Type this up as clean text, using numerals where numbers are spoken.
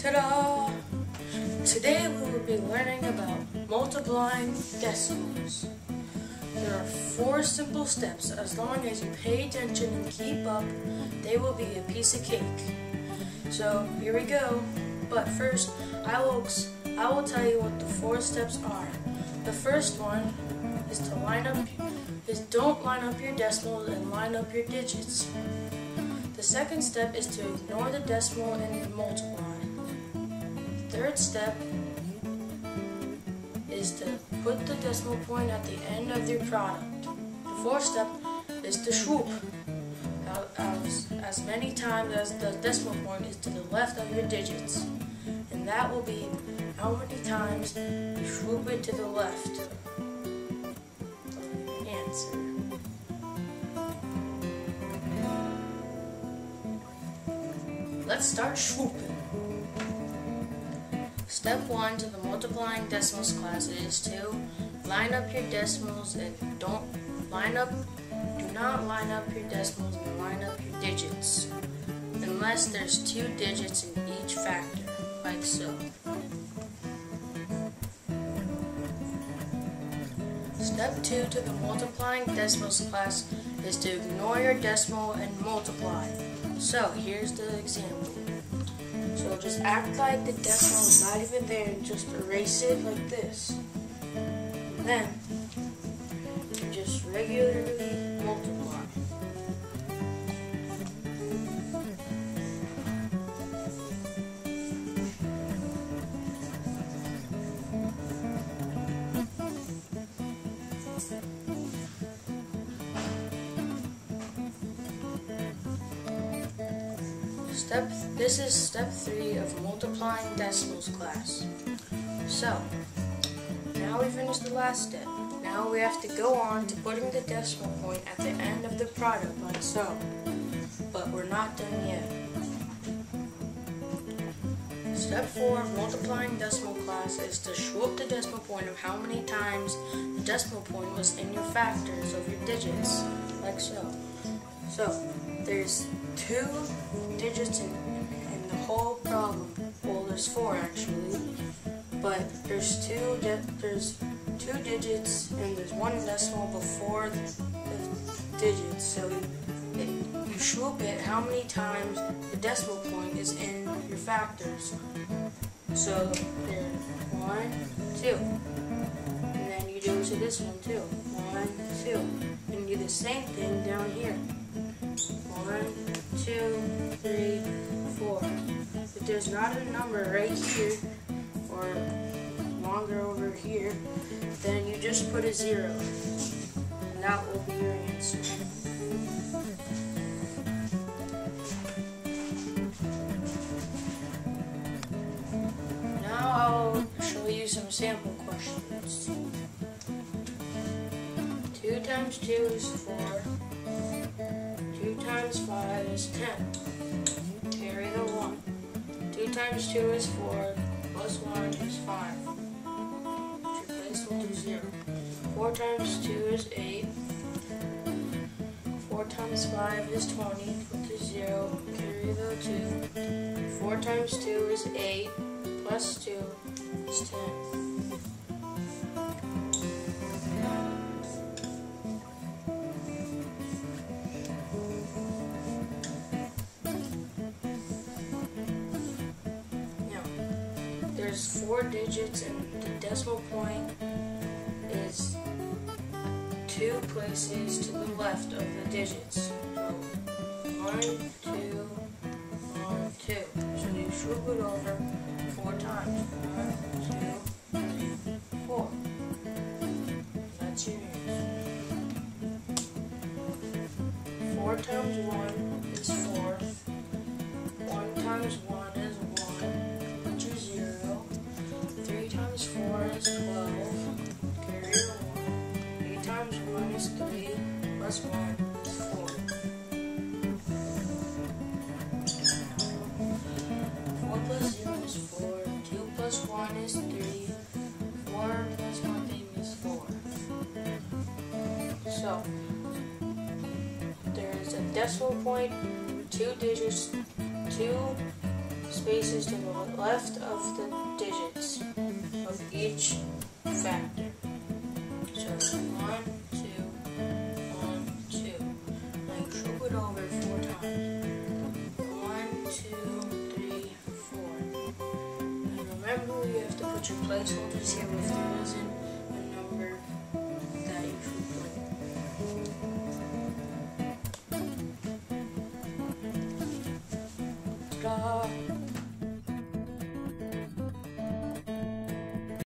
Ta-da! Today we will be learning about multiplying decimals. There are 4 simple steps. As long as you pay attention and keep up, they will be a piece of cake. So here we go. But first, I will tell you what the 4 steps are. The first one is don't line up your decimals and line up your digits. The second step is to ignore the decimal and multiply. The third step is to put the decimal point at the end of your product. The fourth step is to swoop as many times as the decimal point is to the left of your digits. And that will be how many times you swoop it to the left. Answer. Let's start swooping. Step 1 to the multiplying decimals class is to line up your decimals and do not line up your decimals and line up your digits unless there's 2 digits in each factor, like so. Step 2 to the multiplying decimals class is to ignore your decimal and multiply. So here's the example. So just act like the decimal is not even there and just erase it like this. And then you just regularly multiply. This is step 3 of multiplying decimals class. So, now we finished the last step. Now we have to go on to putting the decimal point at the end of the product, like so. But we're not done yet. Step 4 of multiplying decimal class is to swoop the decimal point of how many times the decimal point was in your factors of your digits, like so. So, there's 2 digits in the whole problem. Well, there's 4 actually, but there's two digits and there's 1 decimal before the digits. So you swoop it how many times the decimal point is in your factors. So there's 1, 2, and then you do it to this one too. 1, 2, and you do the same thing down here. 1, 2, 3, 4. If there's not a number right here or longer over here, then you just put a 0, and that will be your answer. Now I'll show you some sample questions. 2 times 2 is 4. 2 times 5 is 10. Carry the 1. 2 times 2 is 4. Plus 1 is 5. Replace 1 to 0. 4 times 2 is 8. 4 times 5 is 20. Put to 0. Carry the 2. 4 times 2 is 8. Plus 2 is 10. There's 4 digits and the decimal point is 2 places to the left of the digits. So 1, 2, 1, 2. So you swoop it over 4 times. 1, 2, 3, 4. That's your answer. 4 times 1 is 4. 1 times 1 is 1. 3 times 4 is 12. Carry the 1. 3 times 1 is 3. Plus 1 is 4. 4 plus 0 is 4. 2 plus 1 is 3. 4 plus 1 is 4. So, there's a decimal point, 2 digits, 2 spaces to the left of the digits of each factor. So 1, 2, 1, 2. Now you troop it over 4 times. 1, 2, 3, 4. And remember, you have to put your placeholders here if there isn't a number that you should put. Ta-da!